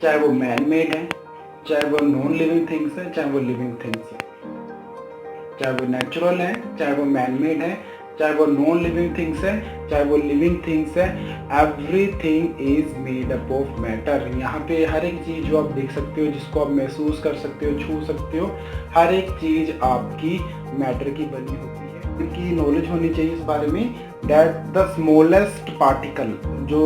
चाहे वो man made है, चाहे वो नॉन लिविंग थिंग्स है, चाहे वो लिविंग थिंग्स है, चाहे वो नेचुरल है, चाहे वो मैन मेड है, चाहे वो नॉन लिविंग थिंग्स है, चाहे वो लिविंग थिंग्स है, everything is made up of matter. यहाँ पे हर एक चीज़ जो आप देख सकते हो, जिसको आप महसूस कर सकते हो, छू सकते हो, हर एक चीज़ आपकी मैटर की बनी होती है। इनकी नॉलेज होनी चाहिए इस बारे में दैट द स्मॉलेस्ट पार्टिकल, जो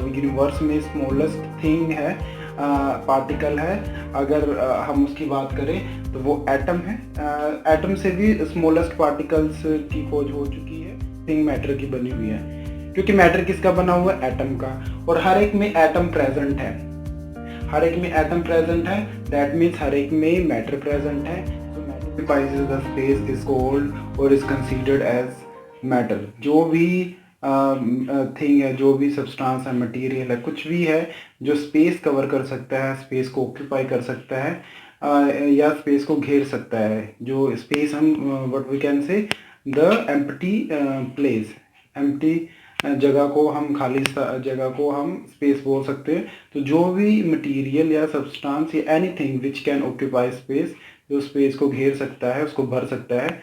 यूनिवर्स में स्मॉलेस्ट थिंग है, पार्टिकल है, अगर हम उसकी बात करें तो वो एटम है। एटम से भी स्मॉलेस्ट पार्टिकल्स की खोज हो चुकी है, थिंग मैटर की बनी हुई है, क्योंकि मैटर किसका बना हुआ है? एटम का। और हर एक में एटम प्रेजेंट है, हर एक में एटम प्रेजेंट है, दैट मीन्स हर एक में मैटर प्रेजेंट है। so matter occupies the space is called or is considered as matter। जो भी थिंग है, जो भी सब्सटेंस है, मटेरियल है, कुछ भी है जो स्पेस कवर कर सकता है, स्पेस को ऑक्यूपाई कर सकता है, या स्पेस को घेर सकता है, जो स्पेस हम what we can say the empty place, empty जगह को हम, खाली जगह को हम स्पेस बोल सकते हैं। तो जो भी मटेरियल या सब्सटेंस या anything which can occupy space, जो स्पेस को घेर सकता है, उसको भर सकता है,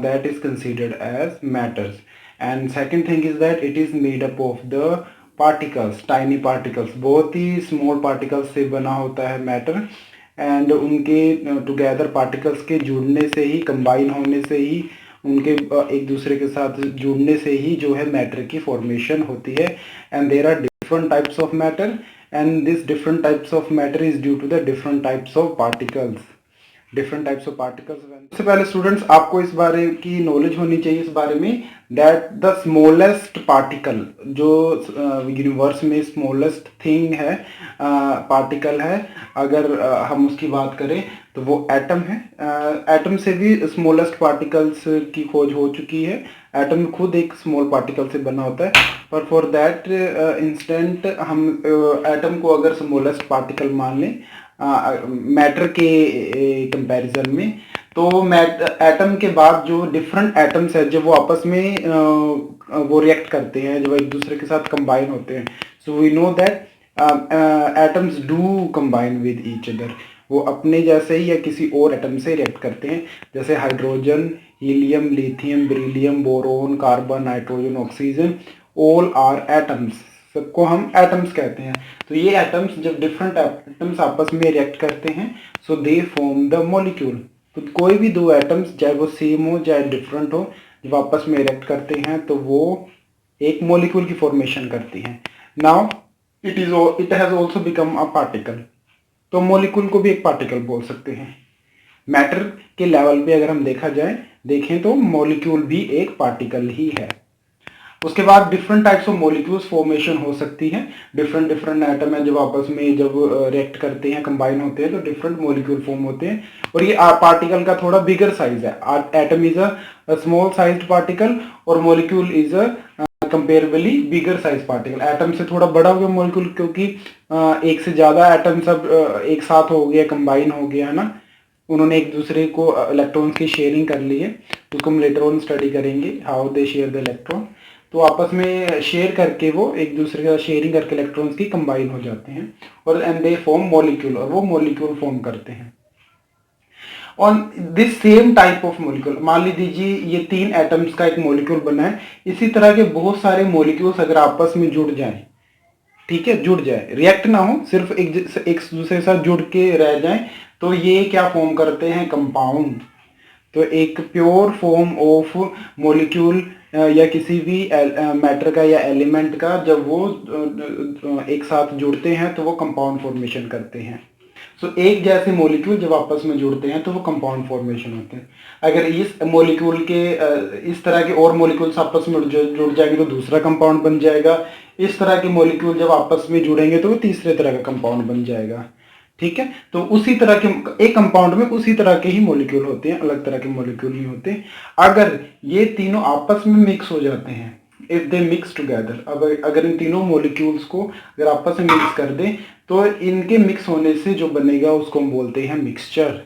that is considered as matters. And second thing is that it is made up of the particles, tiny particles, बहुत ही स्मॉल पार्टिकल्स से बना होता है मैटर। एंड उनके टुगेदर पार्टिकल्स के जुड़ने से ही, कंबाइन होने से ही, उनके एक दूसरे के साथ जुड़ने से ही जो है मैटर की फॉर्मेशन होती है। And there are different types of matter and this different types of matter is due to the different types of particles, different types of particles. सबसे पहले स्टूडेंट्स आपको इस बारे की नॉलेज होनी चाहिए इस बारे में दैट द स्मॉलेस्ट पार्टिकल, जो यूनिवर्स में स्मॉलेस्ट थिंग है, पार्टिकल है, अगर हम उसकी बात करें तो वो एटम है। एटम से भी स्मॉलेस्ट पार्टिकल्स की खोज हो चुकी है। एटम खुद एक स्मॉल पार्टिकल से बना होता है, पर फॉर दैट इंस्टेंट हम एटम को अगर स्मॉलेस्ट पार्टिकल मान लें मैटर के कंपैरिजन में, तो एटम के बाद जो डिफरेंट एटम्स है, जब वो आपस में वो रिएक्ट करते हैं, जब एक दूसरे के साथ कंबाइन होते हैं, so we know that atoms do combine with each other. वो अपने जैसे ही या किसी और एटम से रिएक्ट करते हैं, जैसे hydrogen, helium, lithium, beryllium, boron, carbon, nitrogen, oxygen, all are atoms, सबको हम एटम्स कहते हैं। तो ये एटम्स जब डिफरेंट एटम्स आपस में रिएक्ट करते हैं, सो दे फॉर्म द मॉलिक्यूल। तो कोई भी दो एटम्स, चाहे वो सेम हो चाहे डिफरेंट हो, जब आपस में रिएक्ट करते हैं तो वो एक मॉलिक्यूल की फॉर्मेशन करती हैं। Now it has also become a particle. तो मॉलिक्यूल को भी एक पार्टिकल बोल सकते हैं। मैटर के लेवल पे अगर हम देखें तो मॉलिक्यूल भी एक पार्टिकल ही है। उसके बाद different types of molecules formation हो सकती है। डिफरेंट डिफरेंट एटम है, जब आपस में जब रिएक्ट करते हैं, कंबाइन होते हैं, तो डिफरेंट मॉलिक्यूल फॉर्म होते हैं। और ये पार्टिकल का थोड़ा बिगर साइज है। Atom is a small sized particle और molecule is a comparably bigger size particle. Atom से थोड़ा बड़ा हो गया मॉलिक्यूल, क्योंकि एक से ज्यादा एटम सब एक साथ हो गया, कंबाइन हो गया, है ना। उन्होंने एक दूसरे को इलेक्ट्रॉन्स की शेयरिंग कर ली है। उसको हम लेटर ऑन स्टडी करेंगे, how they share the electron. तो आपस में शेयर करके वो एक दूसरे के साथ शेयरिंग करके इलेक्ट्रॉन्स की कंबाइन हो जाते हैं, और एंड दे फॉर्म मॉलिक्यूल, और वो मॉलिक्यूल फॉर्म करते हैं। On this same type of molecule, मान लीजिए ये 3 एटम्स का एक मॉलिक्यूल बना है। इसी तरह के बहुत सारे मॉलिक्यूल्स अगर आपस में जुड़ जाएं, ठीक है, जुड़ जाए, रिएक्ट ना हो, सिर्फ एक दूसरे के साथ जुड़ के रह जाएं, तो ये क्या फॉर्म करते हैं? कंपाउंड। तो एक प्योर फॉर्म ऑफ मॉलिक्यूल या किसी भी मैटर का या एलिमेंट का, जब वो एक साथ जुड़ते हैं तो वो कंपाउंड फॉर्मेशन करते हैं। सो एक जैसे मॉलिक्यूल जब आपस में जुड़ते हैं तो वो कंपाउंड फॉर्मेशन होते हैं। अगर इस मॉलिक्यूल के इस तरह के और मॉलिक्यूल्स आपस में जुड़ जाएंगे तो दूसरा कंपाउंड बन जाएगा। इस तरह के मॉलिक्यूल जब आपस में जुड़ेंगे तो वो तीसरे तरह का कंपाउंड बन जाएगा। ठीक है, तो उसी तरह के एक कंपाउंड में उसी तरह के ही मॉलिक्यूल होते हैं, अलग तरह के मॉलिक्यूल नहीं होते। अगर ये तीनों आपस में मिक्स हो जाते हैं, इफ दे मिक्स टुगेदर, अब अगर इन तीनों मॉलिक्यूल्स को अगर आपस में मिक्स कर दें, तो इनके मिक्स होने से जो बनेगा उसको हम बोलते हैं मिक्सचर।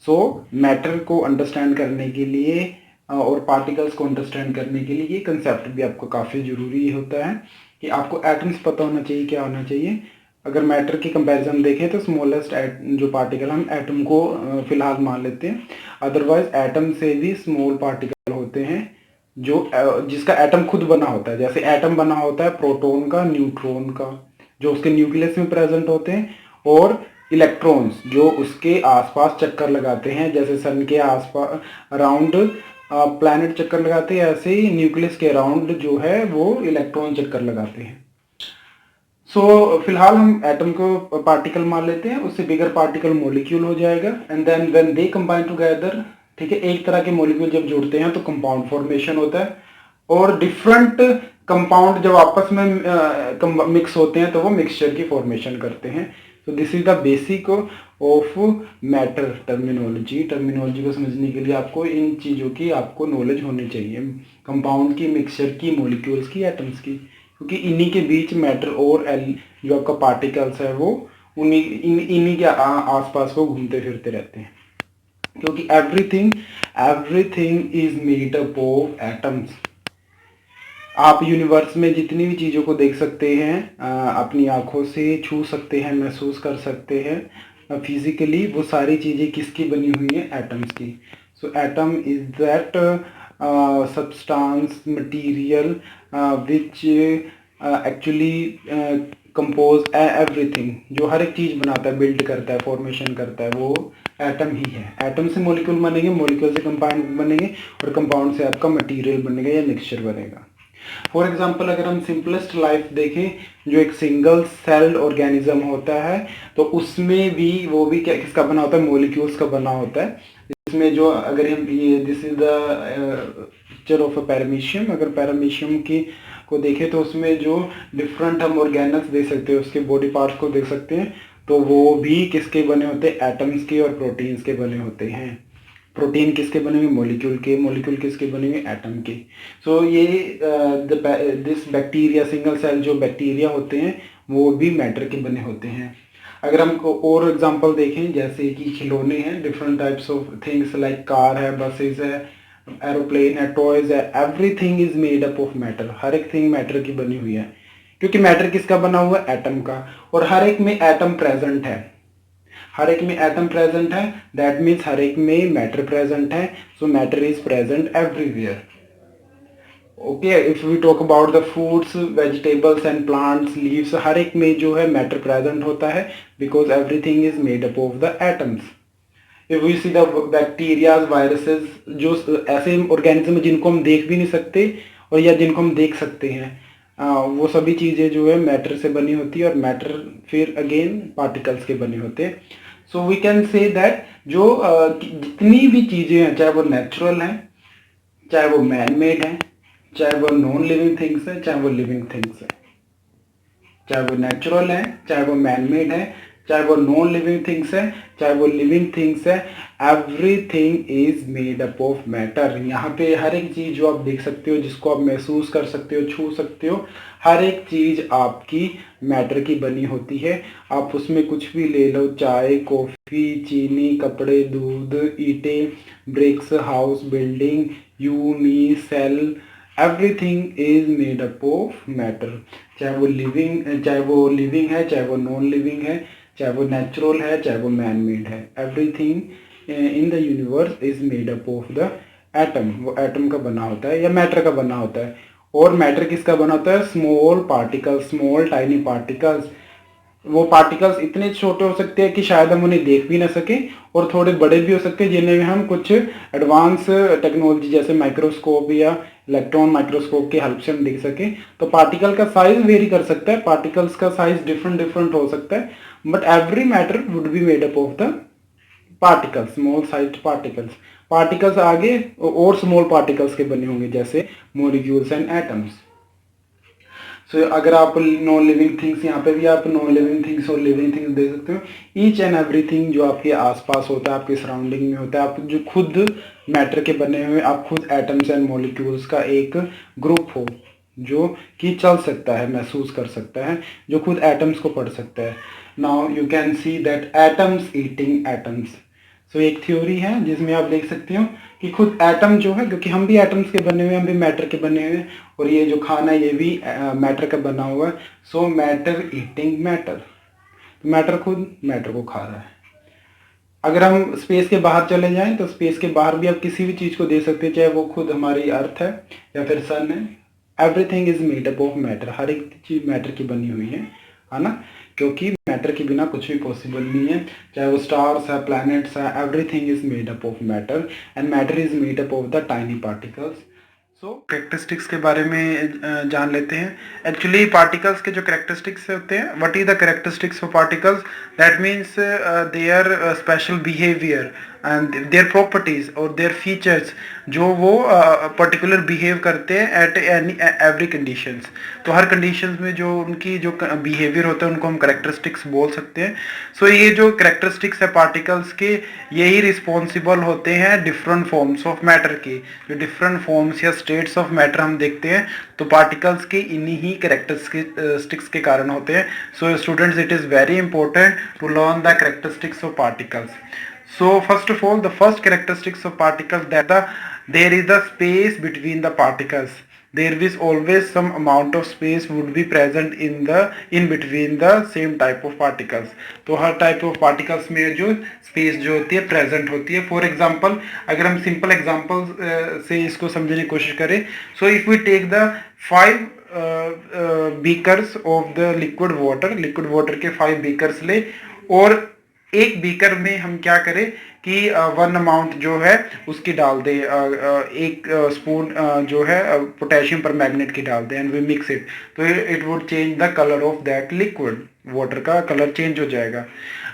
सो मैटर को अंडरस्टैंड करने के लिए और पार्टिकल्स को अंडरस्टैंड करने के लिए ये कंसेप्ट भी आपको काफ़ी ज़रूरी होता है कि आपको एटम्स पता होना चाहिए, क्या होना चाहिए, अगर मैटर की कंपैरिजन देखें तो स्मॉलेस्ट जो पार्टिकल हम एटम को फिलहाल मान लेते हैं, अदरवाइज एटम से भी स्मॉल पार्टिकल होते हैं जो जिसका एटम खुद बना होता है। जैसे एटम बना होता है प्रोटॉन का, न्यूट्रॉन का, जो उसके न्यूक्लियस में प्रेजेंट होते हैं, और इलेक्ट्रॉन्स जो उसके आसपास चक्कर लगाते हैं, जैसे सन के आसपास अराउंड प्लैनेट चक्कर लगाते हैं, ऐसे ही न्यूक्लियस के अराउंड जो है वो इलेक्ट्रॉन चक्कर लगाते हैं। फिलहाल हम एटम को पार्टिकल मान लेते हैं, उससे बिगर पार्टिकल मॉलिक्यूल हो जाएगा, and then when they combine together, ठीक है, एक तरह के मॉलिक्यूल जब जुड़ते हैं तो कंपाउंड फॉर्मेशन होता है, और डिफरेंट कंपाउंड जब आपस में मिक्स होते हैं तो वो मिक्सचर की फॉर्मेशन करते हैं। तो this is the basic of matter terminology को समझने के लिए आपको इन चीज़ों की आपको नॉलेज होनी चाहिए, कंपाउंड की, मिक्सचर की, मॉलिक्यूल्स की, एटम्स की, क्योंकि इन्हीं के बीच मैटर और जो आपका पार्टिकल्स है वो इन्हीं के आसपास वो घूमते फिरते रहते हैं, क्योंकि everything is made up of atoms. आप यूनिवर्स में जितनी भी चीज़ों को देख सकते हैं, अपनी आंखों से छू सकते हैं, महसूस कर सकते हैं फिजिकली, वो सारी चीज़ें किसकी बनी हुई हैं? एटम्स की। So atom is that substance material which actually compose everything, जो हर एक चीज़ बनाता है, बिल्ड करता है, फॉर्मेशन करता है, वो एटम ही है। एटम से मॉलिक्यूल बनेंगे, मॉलिक्यूल से कंपाउंड बनेंगे, और कंपाउंड से आपका मटेरियल बनेगा या मिक्सचर बनेगा। फॉर एग्जाम्पल अगर हम सिंपलेस्ट लाइफ देखें, जो एक सिंगल सेल्ड ऑर्गेनिज्म होता है, तो उसमें भी वो भी क्या किसका बना होता है? मॉलिक्यूल्स का बना होता है। इसमें जो अगर हम ये this is the picture of a paramecium, अगर पैरामीशियम की को देखें तो उसमें जो डिफरेंट हम ऑर्गेनल्स देख सकते हैं, उसके बॉडी पार्ट्स को देख सकते हैं, तो वो भी किसके बने होते हैं? एटम्स के और प्रोटीन्स के बने होते हैं। प्रोटीन किसके बने हुए? मॉलिक्यूल के। मॉलिक्यूल किसके बने हुए? एटम के। सो ये दिस बैक्टीरिया, सिंगल सेल जो बैक्टीरिया होते हैं वो भी मैटर के बने होते हैं। अगर हम और एग्जांपल देखें, जैसे कि खिलौने हैं, different types of things like car है, बसेस है, एरोप्लेन है, टॉयज है, everything is made up of matter. हर एक थिंग मैटर की बनी हुई है, क्योंकि मैटर किसका बना हुआ है? एटम का। और हर एक में एटम प्रेजेंट है, हर एक में एटम प्रेजेंट है, दैट मीन्स हर एक में मैटर प्रेजेंट है। So matter is present everywhere. Okay, if we talk about the foods, vegetables and plants, leaves, हर एक में जो है मैटर प्रेजेंट होता है, because everything is made up of the atoms. If we see the bacterias, viruses, जो ऐसे organism जिनको हम देख भी नहीं सकते और या जिनको हम देख सकते हैं, वो सभी चीज़ें जो है मैटर से बनी होती है, और मैटर फिर अगेन पार्टिकल्स के बने होते हैं। So we can say that जो जितनी भी चीज़ें हैं, चाहे वो नेचुरल हैं, चाहे वो मैन मेड हैं, चाहे वो नॉन लिविंग थिंग्स हैं, चाहे वो लिविंग थिंग्स हैं, चाहे वो नेचुरल है, चाहे वो मैन मेड है, चाहे वो नॉन लिविंग थिंग्स है, चाहे वो लिविंग थिंग्स है, everything is made up of matter. यहाँ पे हर एक चीज़ जो आप देख सकते हो, जिसको आप महसूस कर सकते हो, छू सकते हो, हर एक चीज़ आपकी मैटर की बनी होती है। आप उसमें कुछ भी ले लो, चाय, कॉफ़ी, चीनी, कपड़े, दूध, ईंटें, bricks, house, building, you, me, cell, everything is made up of matter. चाहे वो लिविंग है, चाहे वो नॉन लिविंग है, चाहे वो नेचुरल है, चाहे वो मैन मेड है, everything in the universe is made up of the atom. वो एटम का बना होता है या मैटर का बना होता है। और मैटर किसका बना होता है? Small particles, small tiny particles. वो पार्टिकल्स इतने छोटे हो सकते हैं कि शायद हम उन्हें देख भी ना सके, और थोड़े बड़े भी हो सकते हैं जिन्हें हम कुछ एडवांस टेक्नोलॉजी जैसे माइक्रोस्कोप या इलेक्ट्रॉन माइक्रोस्कोप की हेल्प से हम देख सकें। तो पार्टिकल का साइज वेरी कर सकता है, पार्टिकल्स का साइज डिफरेंट हो सकता है, but every matter would be made up of the particles, small size particles. Particles आगे और स्मॉल पार्टिकल्स के बने होंगे, जैसे मॉलिक्यूल्स एंड एटम्स। सो अगर आप नॉन लिविंग थिंग्स, यहाँ पे भी आप नॉन लिविंग थिंग्स और लिविंग थिंग्स देख सकते हो। ईच एंड एवरीथिंग जो आपके आसपास होता है, आपके सराउंडिंग में होता है, आप जो खुद मैटर के बने हुए, आप खुद एटम्स एंड मॉलिक्यूल्स का एक ग्रुप हो जो कि चल सकता है, महसूस कर सकता है, जो खुद एटम्स को पढ़ सकता है। Now you can see that atoms eating atoms. So एक थ्योरी है जिसमें आप देख सकते हो कि खुद एटम जो है, क्योंकि हम भी एटम्स के बने हुए हैं, हम भी मैटर के बने हुए हैं, और ये जो खाना है ये भी मैटर का बना हुआ है। So matter eating matter. तो मैटर खुद मैटर को खा रहा है। अगर हम स्पेस के बाहर चले जाएं तो स्पेस के बाहर भी आप किसी भी चीज़ को दे सकते हैं, चाहे वो खुद हमारी अर्थ है या फिर सन है। Everything is made up of matter, हर एक चीज़ मैटर की बनी हुई है ना, क्योंकि मैटर के बिना कुछ भी पॉसिबल नहीं है। चाहे वो स्टार्स है, प्लैनेट्स है, everything is made up of matter and matter is made up of the tiny particles. So characteristics के बारे में जान लेते हैं। एक्चुअली पार्टिकल्स के जो कैरेक्टरिस्टिक्स होते हैं, what is the characteristics of particles, that means their special behaviour and their properties और देयर फीचर्स, जो वो पर्टिकुलर बिहेव करते हैं एट एनी एवरी कंडीशंस। तो हर कंडीशंस में जो उनकी जो बिहेवियर होता है उनको हम कैरेक्टरिस्टिक्स बोल सकते हैं। सो ये जो कैरेक्टरिस्टिक्स है पार्टिकल्स के, यही रिस्पॉन्सिबल होते हैं डिफरेंट फॉर्म्स ऑफ मैटर के। जो डिफरेंट फॉर्म्स या स्टेट्स ऑफ मैटर हम देखते हैं तो पार्टिकल्स के इन्हीं ही कैरेक्टरिस्टिक्स के कारण होते हैं। So students, it is very important to learn the characteristics of particles. So first of all, the first characteristics of particles, that there is the space between the particles. There is always some amount of space would be present in between the same type of particles. तो हर type of particles में जो space जो होती है present होती है. For example, अगर हम simple examples से इसको समझने की कोशिश करें, so if we take the 5 beakers of the liquid water के 5 beakers ले, और एक बीकर में हम क्या करें कि 1 अमाउंट जो है उसकी डाल दे, 1 स्पून जो है पोटेशियम पर मैग्नेट की डाल दे एंड वी मिक्स इट, तो it would change the colour of that liquid, water का कलर चेंज हो जाएगा.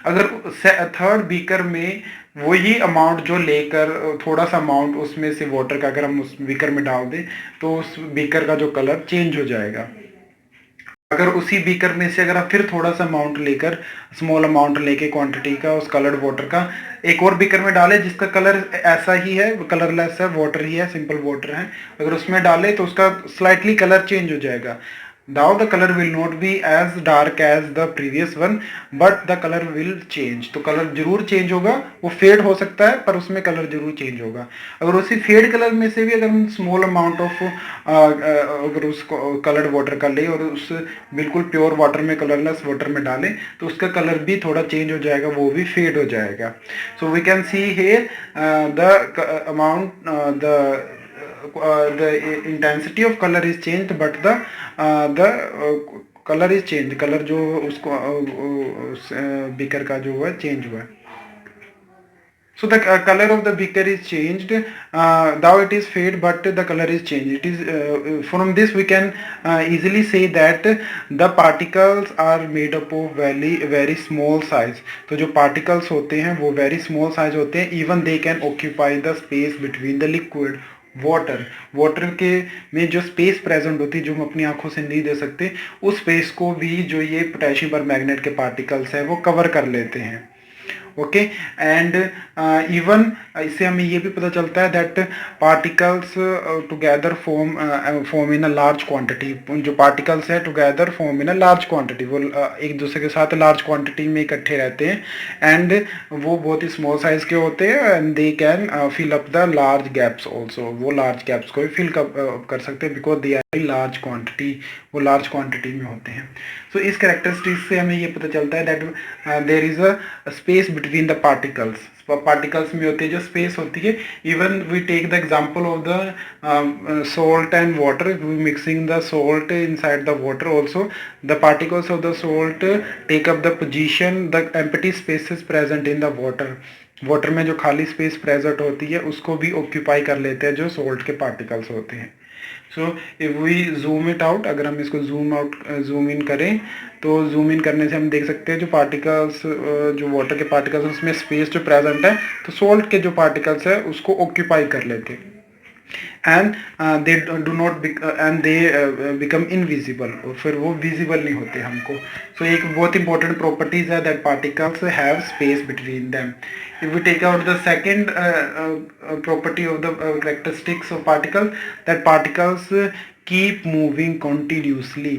अगर 3rd बीकर में वही अमाउंट जो लेकर थोड़ा सा अमाउंट उसमें से वाटर का अगर हम उस बीकर में डाल दें तो उस बीकर का जो कलर चेंज हो जाएगा. अगर उसी बीकर में से अगर आप फिर थोड़ा सा अमाउंट लेकर, स्मॉल अमाउंट लेके क्वांटिटी का उस कलर्ड वाटर का एक और बीकर में डाले जिसका कलर ऐसा ही है, कलरलेस है, वाटर ही है, सिंपल वाटर है, अगर उसमें डाले तो उसका स्लाइटली कलर चेंज हो जाएगा. Now the color will not be as dark as the previous one, but the color will change. तो कलर जरूर चेंज होगा, वो फेड हो सकता है पर उसमें कलर जरूर चेंज होगा. अगर उसी फेड कलर में से भी अगर हम स्मॉल अमाउंट ऑफ अगर उस कलर्ड वाटर का ले और उस बिल्कुल प्योर वाटर में, कलरलेस वाटर में डालें तो उसका कलर भी थोड़ा चेंज हो जाएगा, वो भी फेड हो जाएगा. So we can see here the amount the intensity of color is changed, but the color is changed. Colour जो उसको बीकर का जो हुआ चेंज हुआ. So the color of the beaker is changed. Though it is fade, but the color is changed. It is from this we can easily say that the particles are made up of very small size. तो जो particles होते हैं वो very small size होते हैं. Even they can occupy the space between the liquid water के में जो स्पेस प्रेजेंट होती है जो हम अपनी आंखों से नहीं दे सकते, उस स्पेस को भी जो ये पोटेशियम पर मैग्नेट के पार्टिकल्स है वो कवर कर लेते हैं. ओके, एंड इवन इससे हमें ये भी पता चलता है that particles together form in a large quantity. जो पार्टिकल्स है together form in a large quantity, वो एक दूसरे के साथ लार्ज क्वांटिटी में इकट्ठे रहते हैं एंड वो बहुत ही स्मॉल साइज के होते हैं and they can fill up the large gaps also. वो लार्ज गैप्स को भी फिल कर सकते हैं because they are large quantity, वो लार्ज क्वांटिटी में होते हैं. सो इस कैरेक्टरिस्टिक्स से हमें ये पता चलता है that there is a space between the particles. Particles में होती है जो स्पेस होती है. Even we take the example of the salt and water, we mixing the salt inside the water also, the particles of the salt take up the position, the empty spaces present in the water. Water में जो खाली space present होती है उसको भी occupy कर लेते हैं जो सॉल्ट के पार्टिकल्स होते हैं. So if we zoom it out, अगर हम इसको जूम इन करें तो जूम इन करने से हम देख सकते हैं जो पार्टिकल्स, जो वाटर के पार्टिकल्स उसमें स्पेस जो प्रेजेंट है तो सॉल्ट के जो पार्टिकल्स है उसको ऑक्यूपाई कर लेते हैं and they do not and they become invisible, और फिर वो विजिबल नहीं होते हमको. सो एक बहुत इंपॉर्टेंट प्रॉपर्टीज है that particles have space between them. If we take out the second property of the characteristics of particles, that particles keep moving continuously.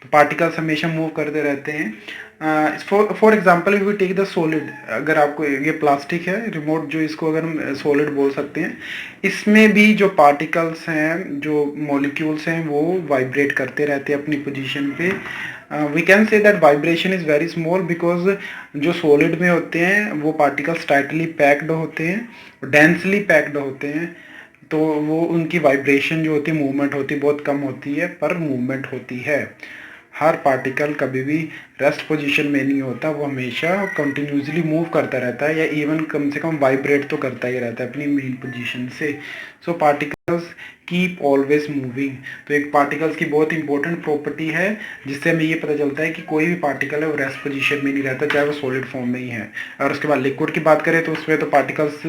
तो particles हमेशा मूव करते रहते हैं. For example we take the solid, अगर आपको ये plastic है remote, जो इसको अगर हम सॉलिड बोल सकते हैं, इसमें भी जो पार्टिकल्स हैं, जो मॉलिक्यूल्स हैं, वो वाइब्रेट करते रहते हैं अपनी पोजीशन पे। We can say that vibration is very small, because जो सॉलिड में होते हैं वो पार्टिकल्स टाइटली पैक्ड होते हैं, डेंसली पैक्ड होते हैं, तो वो उनकी वाइब्रेशन जो होती है, मूवमेंट होती है, बहुत कम होती है, पर मूवमेंट होती है। हर पार्टिकल कभी भी रेस्ट पोजीशन में नहीं होता, वो हमेशा कंटिन्यूसली मूव करता रहता है, या इवन कम से कम वाइब्रेट तो करता ही रहता है अपनी मेन पोजीशन से। सो पार्टिकल्स कीप ऑलवेज मूविंग। तो एक पार्टिकल्स की बहुत इंपॉर्टेंट प्रॉपर्टी है, जिससे हमें ये पता चलता है कि कोई भी पार्टिकल है वो रेस्ट पोजीशन में नहीं रहता, चाहे वो सॉलिड फॉर्म में ही है। और उसके बाद लिक्विड की बात करें तो उसमें तो पार्टिकल्स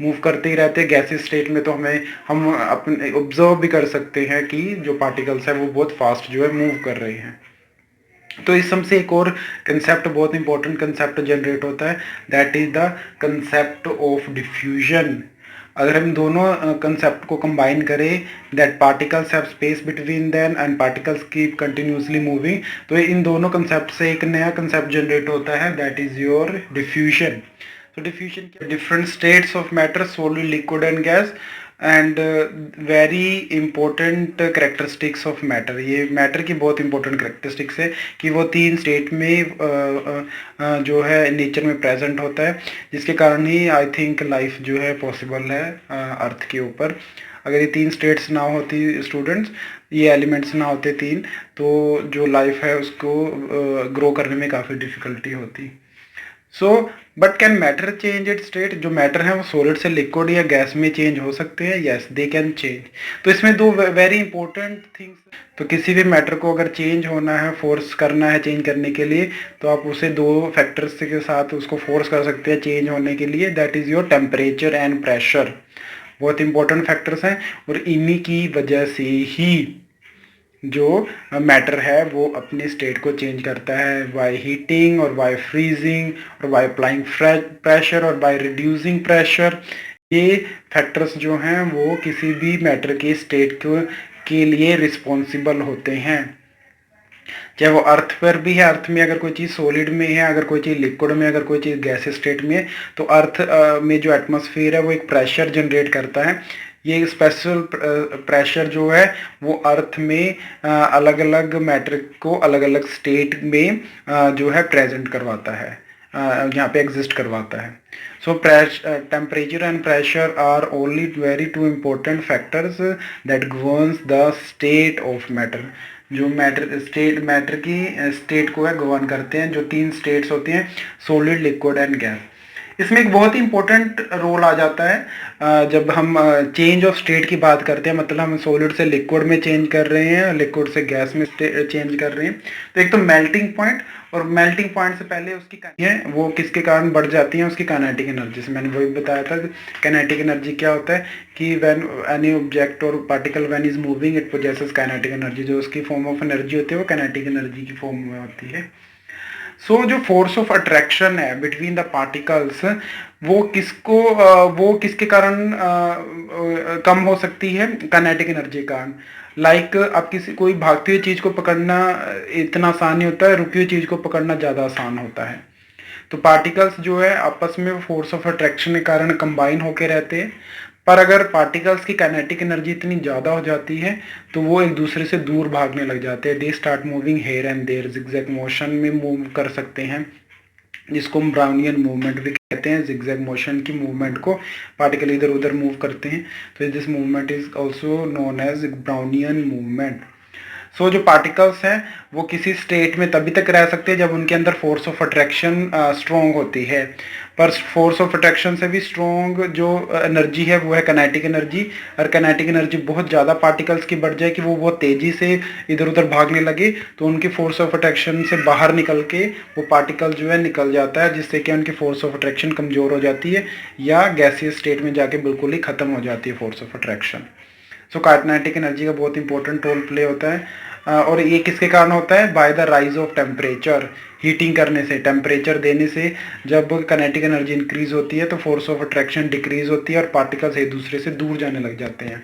मूव करते ही रहते हैं। गैसेस स्टेट में तो हम अपने ऑब्जर्व भी कर सकते हैं कि जो पार्टिकल्स है वो बहुत फास्ट जो है मूव कर रहे हैं। तो इस सब से एक और कंसेप्ट, बहुत इंपॉर्टेंट कंसेप्ट जनरेट होता है, that is the concept of diffusion. अगर हम दोनों कंसेप्ट को कंबाइन करें, that particles have space between them and particles keep continuously moving, तो इन दोनों कंसेप्ट से एक नया कंसेप्ट जनरेट होता है, दैट इज योर डिफ्यूजन। तो diffusion, different states of matter, solid, liquid and gas, and very important characteristics of matter. ये matter की बहुत इंपॉर्टेंट करेक्टरिस्टिक्स है कि वो 3 स्टेट में जो है नेचर में प्रेजेंट होता है, जिसके कारण ही आई थिंक लाइफ जो है पॉसिबल है अर्थ के ऊपर। अगर ये 3 स्टेट्स ना होती स्टूडेंट्स, ये एलिमेंट्स ना होते 3, तो जो लाइफ है उसको ग्रो करने में काफ़ी डिफ़िकल्टी होती। So but can matter change it state? जो मैटर है वो सॉलिड से लिक्विड या गैस में चेंज हो सकते हैं, यस दे कैन चेंज। तो इसमें 2 वेरी इंपॉर्टेंट थिंग्स। तो किसी भी मैटर को अगर चेंज होना है, फोर्स करना है चेंज करने के लिए, तो आप उसे 2 फैक्टर्स के साथ उसको फोर्स कर सकते हैं चेंज होने के लिए, that is your temperature and pressure. बहुत इंपॉर्टेंट फैक्टर्स हैं, और इन्हीं की वजह से ही जो मैटर है वो अपनी स्टेट को चेंज करता है, बाय हीटिंग और बाय फ्रीजिंग और बाय अप्लाइंग प्रेशर और बाय रिड्यूसिंग प्रेशर। ये फैक्टर्स जो हैं वो किसी भी मैटर की स्टेट के लिए रिस्पॉन्सिबल होते हैं। चाहे वो अर्थ पर भी है, अर्थ में अगर कोई चीज़ सॉलिड में है, अगर कोई चीज़ लिक्विड में, अगर कोई चीज़ गैस स्टेट में है, तो अर्थ में जो एटमॉस्फेयर है वो एक प्रेशर जनरेट करता है। ये स्पेशल प्रेशर जो है वो अर्थ में अलग अलग मैटर को अलग अलग स्टेट में जो है प्रेजेंट करवाता है, यहाँ पे एग्जिस्ट करवाता है। So temperature and pressure are only very 2 important factors that governs the state of matter. जो मैटर की स्टेट को है गवर्न करते हैं, जो 3 स्टेट्स होती हैं, सॉलिड, लिक्विड एंड गैस। इसमें एक बहुत ही इंपॉर्टेंट रोल आ जाता है जब हम चेंज ऑफ स्टेट की बात करते हैं, मतलब हम सॉलिड से लिक्विड में चेंज कर रहे हैं, लिक्विड से गैस में चेंज कर रहे हैं। तो एक तो मेल्टिंग पॉइंट, और मेल्टिंग पॉइंट से पहले उसकी है वो किसके कारण बढ़ जाती है, उसकी काइनेटिक एनर्जी से। मैंने वही बताया था, काइनेटिक एनर्जी क्या होता है कि व्हेन एनी ऑब्जेक्ट और particle when is moving it possesses kinetic energy. जो उसकी फॉर्म ऑफ एनर्जी होती है वो काइनेटिक एनर्जी की फॉर्म में होती है। सो जो फोर्स ऑफ अट्रैक्शन है बिटवीन द पार्टिकल्स, वो किसके कारण कम हो सकती है? काइनेटिक एनर्जी का। लाइक आप कोई भागती हुई चीज़ को पकड़ना इतना आसान नहीं होता है, रुकी हुई चीज़ को पकड़ना ज़्यादा आसान होता है। तो पार्टिकल्स जो है आपस में फोर्स ऑफ अट्रैक्शन के कारण कंबाइन होके रहते हैं, पर अगर पार्टिकल्स की काइनेटिक एनर्जी इतनी ज़्यादा हो जाती है तो वो एक दूसरे से दूर भागने लग जाते हैं। They start moving here and there, zigzag motion में मूव कर सकते हैं, जिसको हम ब्राउनियन मूवमेंट भी कहते हैं। जिगजैग मोशन की मूवमेंट को पार्टिकल इधर उधर मूव करते हैं, तो this movement is also known as Brownian movement. So जो पार्टिकल्स हैं वो किसी स्टेट में तभी तक रह सकते हैं जब उनके अंदर फोर्स ऑफ अट्रैक्शन स्ट्रॉन्ग होती है, पर फोर्स ऑफ अट्रैक्शन से भी स्ट्रॉन्ग जो एनर्जी है वो है काइनेटिक एनर्जी। और काइनेटिक एनर्जी बहुत ज़्यादा पार्टिकल्स की बढ़ जाए कि वो बहुत तेज़ी से इधर उधर भागने लगे, तो उनकी फोर्स ऑफ अट्रैक्शन से बाहर निकल के वो पार्टिकल जो है निकल जाता है, जिससे कि उनकी फोर्स ऑफ अट्रैक्शन कमज़ोर हो जाती है, या गैसियस स्टेट में जाके बिल्कुल ही ख़त्म हो जाती है force of attraction. So kinetic energy का बहुत इंपॉर्टेंट रोल प्ले होता है। और ये किसके कारण होता है? By the rise of temperature. Heating करने से, टेम्परेचर देने से जब काइनेटिक एनर्जी इंक्रीज होती है तो फोर्स ऑफ अट्रैक्शन डिक्रीज होती है और पार्टिकल्स एक दूसरे से दूर जाने लग जाते हैं।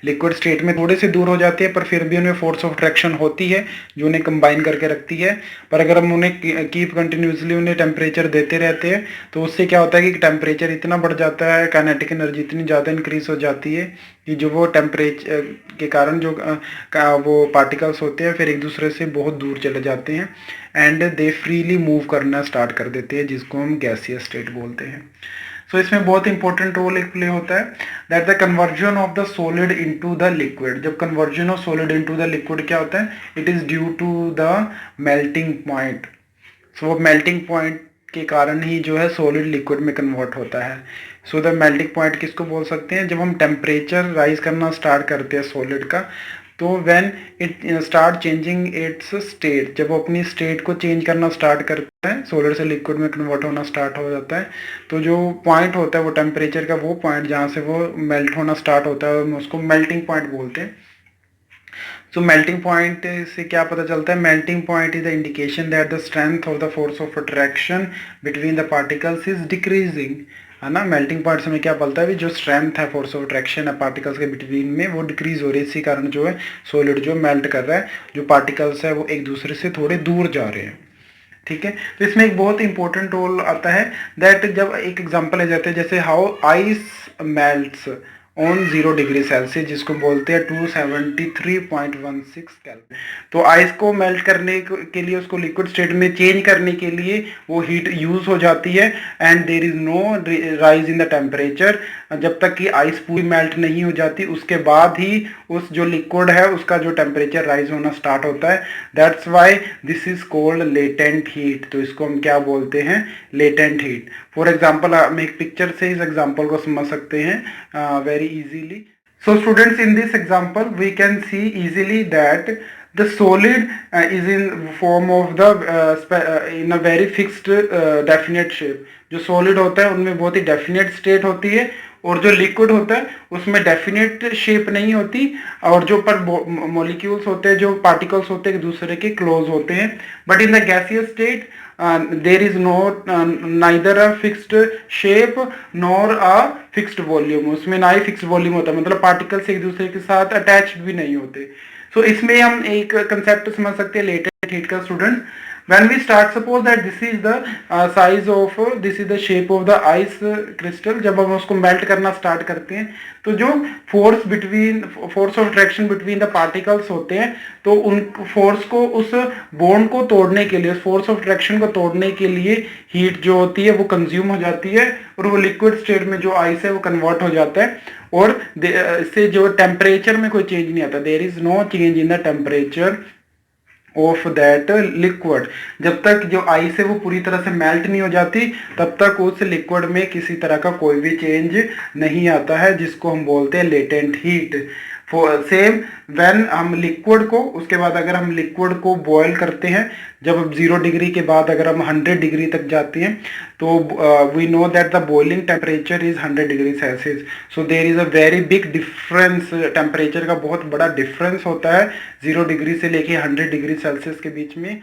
लिक्विड स्टेट में थोड़े से दूर हो जाते हैं, पर फिर भी उनमें फोर्स ऑफ अट्रैक्शन होती है जो उन्हें कंबाइन करके रखती है। पर अगर हम उन्हें कीप कंटिन्यूसली उन्हें टेम्परेचर देते रहते हैं तो उससे क्या होता है कि टेम्परेचर इतना बढ़ जाता है, काइनेटिक एनर्जी इतनी ज़्यादा इंक्रीज हो जाती है कि जो वो टेम्परेचर के कारण जो वो पार्टिकल्स होते हैं फिर एक दूसरे से बहुत दूर चले जाते हैं एंड दे फ्रीली मूव करना स्टार्ट कर देते हैं, जिसको हम गैसियस स्टेट बोलते हैं। सो इसमें बहुत इंपॉर्टेंट रोल एक प्ले होता है that the conversion of the solid into the liquid. जब conversion of solid into the liquid क्या होता है, it is due to the melting point. So वो मेल्टिंग पॉइंट के कारण ही जो है सॉलिड लिक्विड में कन्वर्ट होता है। सो द मेल्टिंग पॉइंट किसको बोल सकते हैं, जब हम टेम्परेचर राइज करना स्टार्ट करते हैं सॉलिड का, तो when it start changing it's state, जब वो अपनी स्टेट को चेंज करना स्टार्ट करता है, सॉलिड से लिक्विड में कन्वर्ट होना स्टार्ट हो जाता है, तो जो पॉइंट होता है वो टेम्परेचर का वो पॉइंट जहाँ से वो मेल्ट होना स्टार्ट होता है हम उसको मेल्टिंग पॉइंट बोलते हैं। सो मेल्टिंग पॉइंट से क्या पता चलता है, melting point is the indication that the strength of the force of attraction between the particles is decreasing, है ना। मेल्टिंग पॉइंट से हमें क्या बोलता है, जो स्ट्रेंथ है फोर्स ऑफ अट्रैक्शन है पार्टिकल्स के बिटवीन में वो डिक्रीज हो रही है, इसी कारण जो है सॉलिड जो मेल्ट कर रहा है, जो पार्टिकल्स है वो एक दूसरे से थोड़े दूर जा रहे हैं। ठीक है, तो इसमें एक बहुत इंपॉर्टेंट रोल आता है दैट जब एक एग्जांपल ले जाते हैं जैसे how ice melts on 0 degree Celsius, जिसको बोलते हैं 273.16 केल्विन। तो आइस को मेल्ट करने के लिए, उसको लिक्विड स्टेट में चेंज करने के लिए वो हीट यूज हो जाती है and there is no rise in the temperature. जब तक कि आइस पूरी मेल्ट नहीं हो जाती उसके बाद ही उस जो लिक्विड है उसका जो टेम्परेचर राइज होना स्टार्ट होता है। That's why this is called latent heat. तो इसको हम क्या बोलते हैं, लेटेंट हीट। फॉर एग्जाम्पल हम एक पिक्चर से इस एग्जाम्पल को समझ सकते हैं very easily. So students, in this example we can see easily that the solid is in form of the in a very fixed definite shape. जो solid होता है उनमें बहुत ही definite state होती है और जो liquid होता है उसमें definite shape नहीं होती, और जो पर molecules होते हैं, जो particles होते हैं एक दूसरे के close होते हैं। But in the gaseous state there is no neither a fixed shape nor a fixed volume। उसमें ना ही fixed volume होता है, मतलब particles एक दूसरे के साथ attached भी नहीं होते। So इसमें हम एक concept समझ सकते हैं latent heat का student. When we start, suppose that this is the size of this is the shape of the ice crystal। जब हम उसको मेल्ट करना स्टार्ट करते हैं तो जो force of attraction between the particles होते हैं, तो उन फोर्स को, उस बॉन्ड को तोड़ने के लिए, फोर्स ऑफ अट्रैक्शन को तोड़ने के लिए हीट जो होती है वो कंज्यूम हो जाती है और वो लिक्विड स्टेट में जो आइस है वो कन्वर्ट हो जाता है और इससे जो टेम्परेचर में कोई चेंज नहीं आता। There is no change in the temperature of that liquid. जब तक जो आइस है वो पूरी तरह से मेल्ट नहीं हो जाती तब तक उस लिक्विड में किसी तरह का कोई भी चेंज नहीं आता है, जिसको हम बोलते हैं लेटेंट हीट। सेम व्हेन हम लिक्विड को, उसके बाद अगर हम लिक्विड को बॉयल करते हैं, जब 0 डिग्री के बाद अगर हम 100 डिग्री तक जाते हैं तो we know that the boiling temperature is 100 degree Celsius. So there is a very big difference, temperature का बहुत बड़ा डिफरेंस होता है 0 डिग्री से लेके 100 डिग्री सेल्सियस के बीच में।